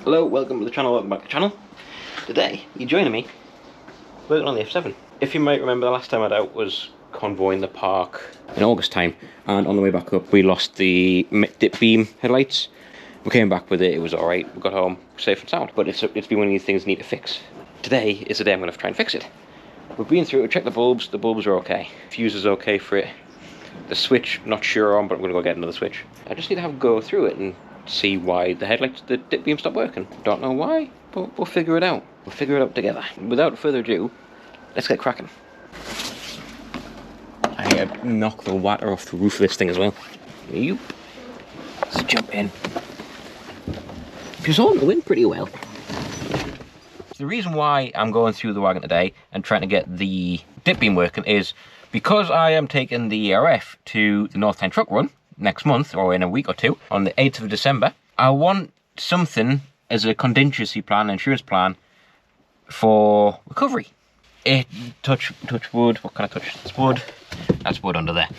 Hello, welcome to the channel, welcome back to the channel. Today, you're joining me working on the F7. If you might remember, the last time I was out was convoying the park in August time, and on the way back up we lost the dip beam headlights. We came back with it, it was alright, we got home safe and sound, but it's been one of these things I need to fix. Today is the day I'm going to try and fix it. We've been through it, we checked the bulbs are okay. Fuse is okay for it. The switch, not sure on, but I'm going to go get another switch. I just need to have a go through it and see why the dip beam stopped working. Don't know why, but we'll figure it out. We'll figure it out together. Without further ado, let's get cracking. I need to knock the water off the roof of this thing as well. Yoop. Let's jump in. It's holding the wind pretty well. The reason why I'm going through the wagon today and trying to get the dip beam working is because I am taking the ERF to the North Tyne truck run next month, or in a week or two, on the 8th of December. I want something as a contingency plan, insurance plan for recovery. Touch wood. What can I touch? It's wood. That's wood under there.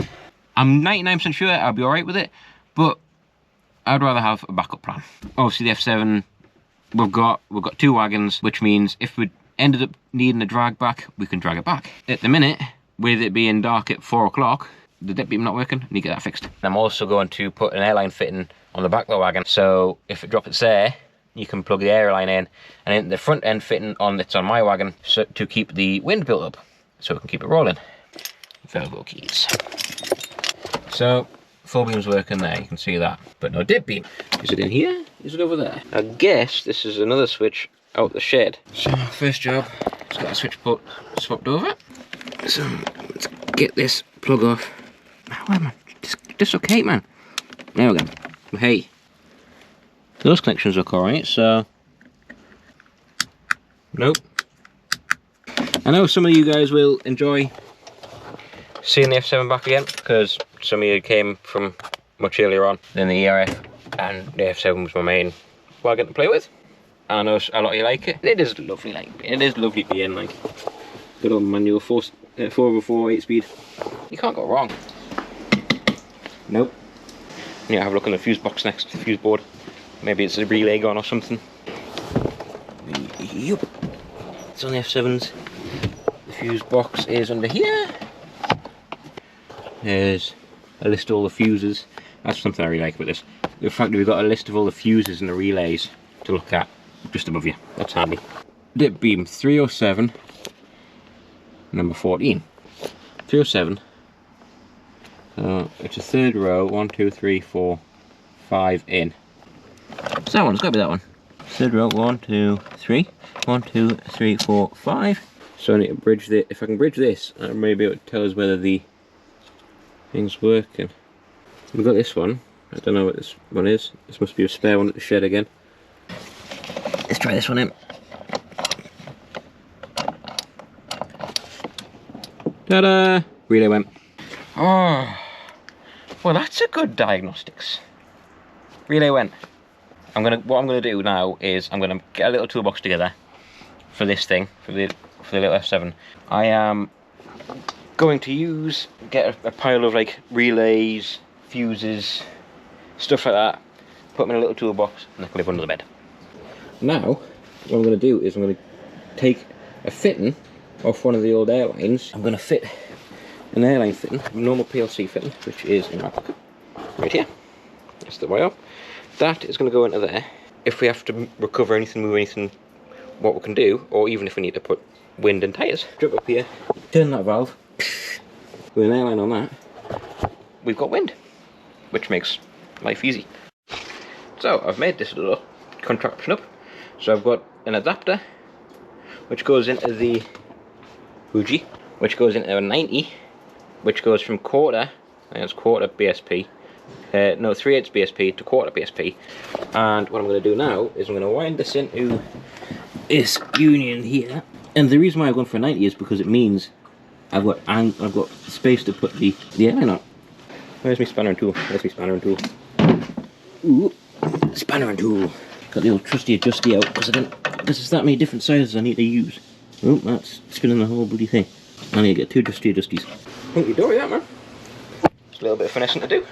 I'm 99% sure I'll be alright with it, but I'd rather have a backup plan. Obviously the F7, we've got two wagons, which means if we ended up needing a drag back, we can drag it back. At the minute, with it being dark at 4 o'clock, the dip beam not working, I need to get that fixed. I'm also going to put an airline fitting on the back of the wagon, so if it drops there, you can plug the airline in, and then the front end fitting that's on my wagon, so to keep the wind built up, so we can keep it rolling. Volvo keys. So, full beam's working there, you can see that, but no dip beam. Is it in here? Is it over there? I guess this is another switch out the shed. So, first job, it's got a switch put swapped over. So, let's get this plug off. Wait, man, dislocate, man. There we go. Hey, those connections look alright, so nope. I know some of you guys will enjoy seeing the F7 back again, because some of you came from much earlier on than the ERF, and the F7 was my main wagon to play with. I know a lot of you like it. It is lovely, being like good old manual 4x4 8-speed. You can't go wrong. Nope. Yeah, have a look on the fuse box next to the fuse board. Maybe it's a relay gone or something. Yup. It's on the F7s. The fuse box is under here. There's a list of all the fuses. That's something I really like about this. The fact that we've got a list of all the fuses and the relays to look at just above you. That's handy. Dip beam 307, number 14. 307. It's a third row, 1, 2, 3, 4, 5 in. It's that one, it's got to be that one. Third row, 1, 2, 3. 1, 2, 3, 4, 5. So I need to bridge this. If I can bridge this, I may be able to tell us whether the thing's working. We've got this one. I don't know what this one is. This must be a spare one at the shed again. Let's try this one in. Ta-da! Relay went. Oh, well, that's a good diagnostics. Relay went. What I'm gonna do now is I'm gonna get a little toolbox together for this thing, for the little F7. I am going to get a pile of like relays, fuses, stuff like that. Put them in a little toolbox and I can live under the bed. Now, what I'm gonna do is I'm gonna take a fitting off one of the old airlines. I'm gonna fit an airline fitting, a normal PLC fitting, which is in my pocket, right here. That's the way up. That is going to go into there. If we have to recover anything, move anything, what we can do, or even if we need to put wind and tyres. Jump up here, turn that valve, with an airline on that, we've got wind, which makes life easy. So I've made this little contraption up. So I've got an adapter, which goes into the Fuji, which goes into a 90, which goes from quarter, I think it's quarter BSP, no 3/8 BSP to quarter BSP. And what I'm going to do now is I'm going to wind this into this union here. And the reason why I've gone for a 90 is because it means I've got space to put the airline on. Where's my spanner and tool? Where's my spanner and tool? Ooh, spanner and tool. Got the old trusty adjusty out because there's that many different sizes I need to use. Oh, that's spinning the whole bloody thing. I need to get two trusty adjusties. Hunky dory that, man. Just a little bit of finessing to do.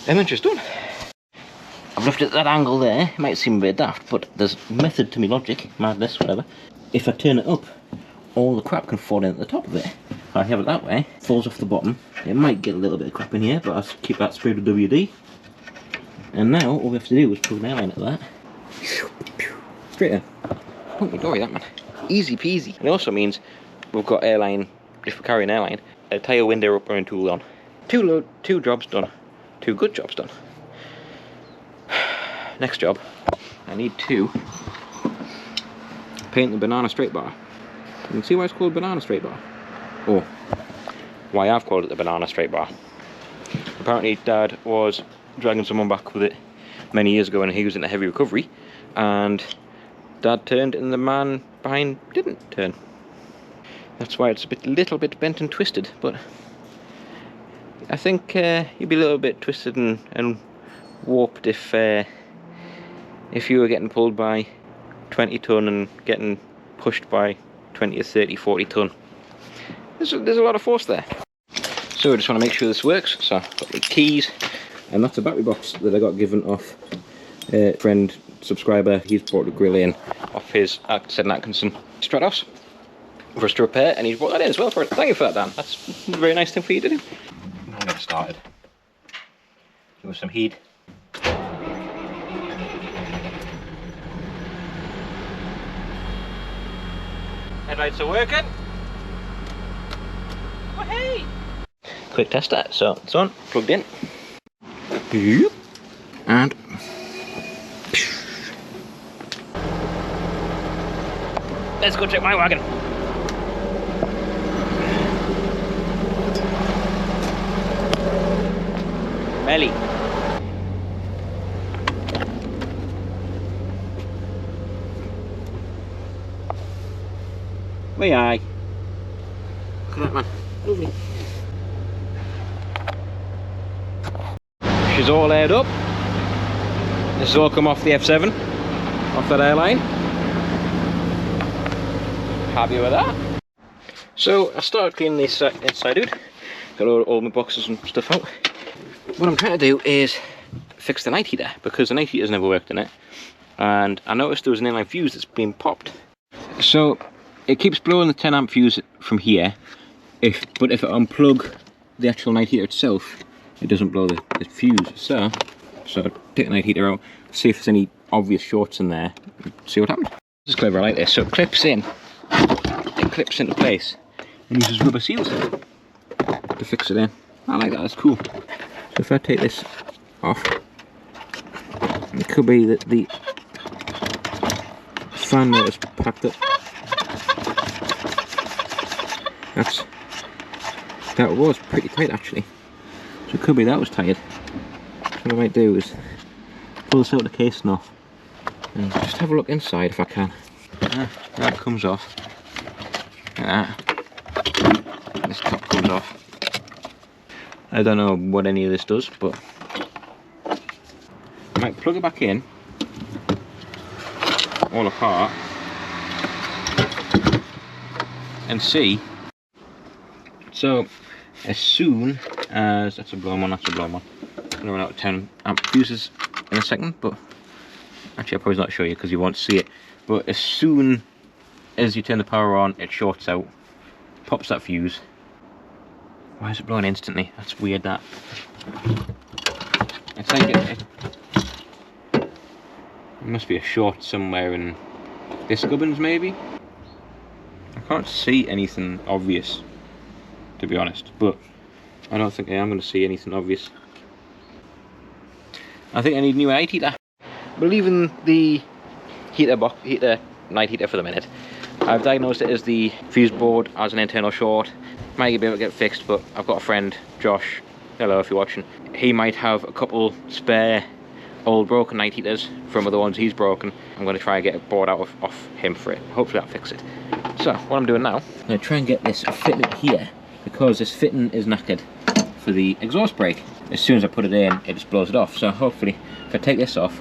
And then just done. I've left it at that angle there. It might seem a bit daft, but there's method to me logic, madness, whatever. If I turn it up, all the crap can fall in at the top of it. If I have it that way, it falls off the bottom. It might get a little bit of crap in here, but I'll keep that sprayed with WD. And now all we have to do is plug an airline at that. Straight in. Hunky dory, that man. Easy peasy. And it also means we've got airline, if we carry an airline, a tyre window upper and tool on. Two jobs done. 2 good jobs done. Next job, I need to paint the banana straight bar. You can see why it's called banana straight bar. Or why I've called it the banana straight bar. Apparently Dad was dragging someone back with it many years ago when he was in a heavy recovery, and Dad turned and the man behind didn't turn. That's why it's a little bit bent and twisted, but I think you'd be a little bit twisted and warped if you were getting pulled by 20 ton and getting pushed by 20 or 30, 40 ton. There's a lot of force there. So I just want to make sure this works. So I've got the keys, and that's a battery box that I got given off a friend, subscriber. He's brought the grill in off his St Atkinson Stratos for us to repair, and he's brought that in as well for it. Thank you for that, Dan. That's a very nice thing for you to do. I'm gonna get started. Give us some heat. Headlights are working. Oh hey! Quick test that. So it's on, plugged in. And let's go check my wagon. Melly. Way aye. Look at that, man. Lovely. She's all aired up. This has all come off the F7, off that airline. Happy with that. So I started cleaning this inside out. Got all my boxes and stuff out. What I'm trying to do is fix the night heater, because the night heater's never worked in it, and I noticed there was an inline fuse that's been popped. So it keeps blowing the 10 amp fuse from here, but if I unplug the actual night heater itself, it doesn't blow the fuse. So take the night heater out, see if there's any obvious shorts in there, see what happens. This is clever, I like this. So it clips into place and uses rubber seals to fix it in. I like that, that's cool. So if I take this off, it could be that the fan motor's packed up. That was pretty tight actually. So it could be that was tired. So what I might do is pull this out of the casing off and just have a look inside if I can. That comes off. Like that. This top comes off. I don't know what any of this does, but I might plug it back in, all apart, and see. So as soon as, that's a blown one, that's a blown one. I'm going to run out of 10 amp fuses in a second, but actually I'll probably not show you because you won't see it. But as soon as you turn the power on, it shorts out, pops that fuse. Why is it blowing instantly? That's weird, that. It's like it must be a short somewhere in this gubbins maybe? I can't see anything obvious, to be honest, but I don't think I am going to see anything obvious. I think I need a new night heater. We're leaving the night heater for the minute. I've diagnosed it as the fuse board as an internal short. Might be able to get it fixed, but I've got a friend, Josh, hello if you're watching, he might have a couple spare old broken night heaters from the ones he's broken. I'm going to try and get a board out off him for it. Hopefully that'll fix it. So what I'm doing now, I'm going to try and get this fitted here, because this fitting is knackered for the exhaust brake. As soon as I put it in, it just blows it off. So hopefully if I take this off,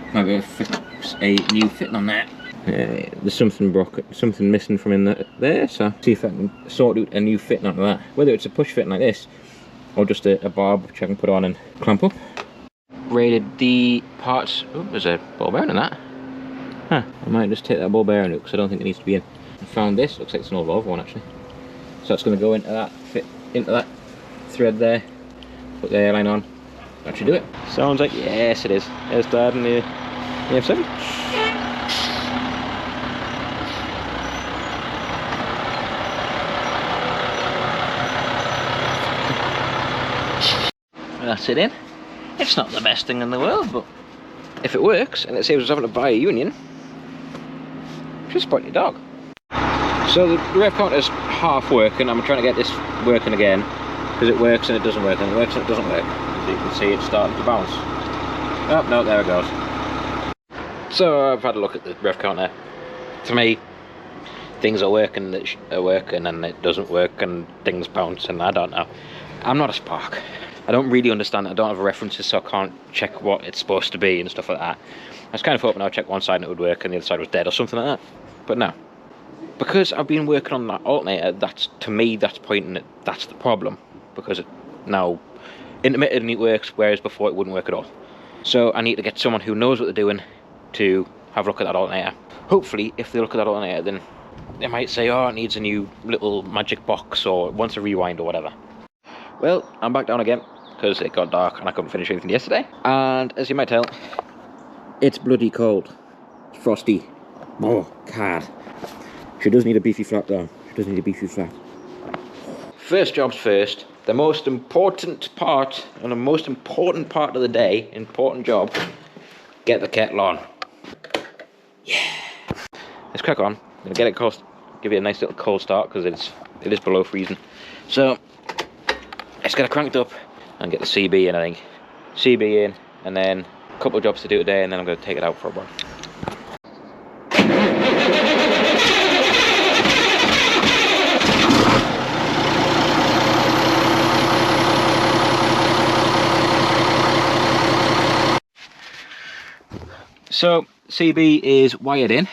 I might be able to fix a new fitting on that. There's something broken, something missing from in there, so see if I can sort out a new fitting onto that. Whether it's a push fitting like this, or just a barb which I can put on and clamp up. upgraded the parts. Oh, there's a ball bearing in that. Huh, I might just take that ball bearing out because I don't think it needs to be in. I found this, looks like it's an old Volvo one actually. So it's going to go into that, fit into that thread there, put the airline on, actually do it. Sounds like, yes it is. There's Dad and the F7. That's it in. It's not the best thing in the world, but if it works and it saves us having to buy a union, just point your dog. So the rev counter's half working. I'm trying to get this working again because it works and it doesn't work, and it works and it doesn't work. As you can see, it's starting to bounce. Oh no, there it goes. So I've had a look at the rev counter. To me, things are working that are working, and it doesn't work, and things bounce, and I don't know. I'm not a spark. I don't really understand it. I don't have references, so I can't check what it's supposed to be and stuff like that. I was kind of hoping I'd check one side and it would work and the other side was dead or something like that. But no. Because I've been working on that alternator, that's, to me, that's pointing at that's the problem. Because it now intermittently works, whereas before it wouldn't work at all. So I need to get someone who knows what they're doing to have a look at that alternator. Hopefully, if they look at that alternator, then they might say, oh, it needs a new little magic box or it wants a rewind or whatever. Well, I'm back down again because it got dark and I couldn't finish anything yesterday. And as you might tell, it's bloody cold. It's frosty. Oh, God. She does need a beefy flap though. She does need a beefy flap. First job's first. The most important part, and the most important part of the day, important job, get the kettle on. Yeah. Let's crack on. I'm gonna get it cold, give it a nice little cold start because it is below freezing. So let's get it cranked up and get the CB in, I think. CB in, and then a couple of jobs to do today, and then I'm going to take it out for a while. So CB is wired in.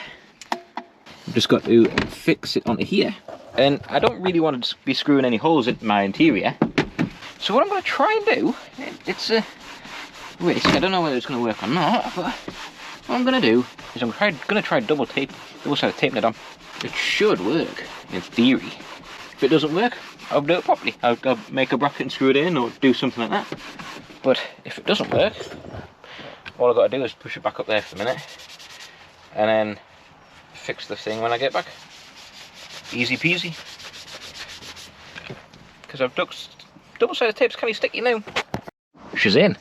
I've just got to fix it onto here. And I don't really want to be screwing any holes in my interior. So what I'm going to try and do, it's a risk, I don't know whether it's going to work or not, but what I'm going to do is I'm going to try double-sided taping it on. It should work, in theory. If it doesn't work, I'll do it properly. I'll make a bracket and screw it in or do something like that. But if it doesn't work, all I've got to do is push it back up there for a minute and then fix the thing when I get back. Easy peasy. Because I've double-sided tape's kind of sticky now. She's in.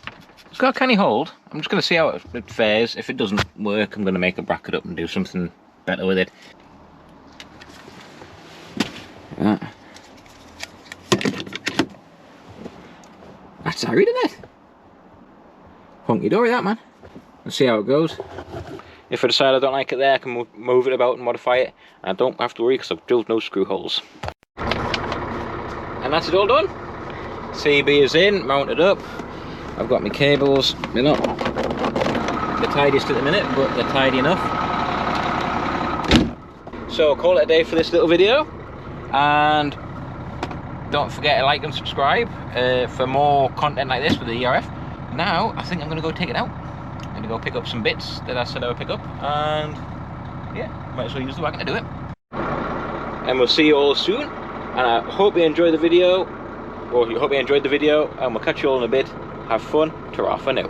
It's got a canny hold. I'm just going to see how it fares. If it doesn't work, I'm going to make a bracket up and do something better with it. Like that. That's harried, isn't it? Honky dory that, man. Let's see how it goes. If I decide I don't like it there, I can move it about and modify it. And I don't have to worry because I've drilled no screw holes. And that's it all done. CB is in, mounted up. I've got my cables. They're not the tidiest at the minute, but they're tidy enough. So call it a day for this little video. And don't forget to like and subscribe for more content like this with the ERF. Now, I think I'm going to go take it out. I'm going to go pick up some bits that I said I would pick up. And yeah, might as well use the wagon to do it. And we'll see you all soon. And I hope you enjoyed the video. Or you hope you enjoyed the video. And we'll catch you all in a bit. Have fun. Ta-ra for now.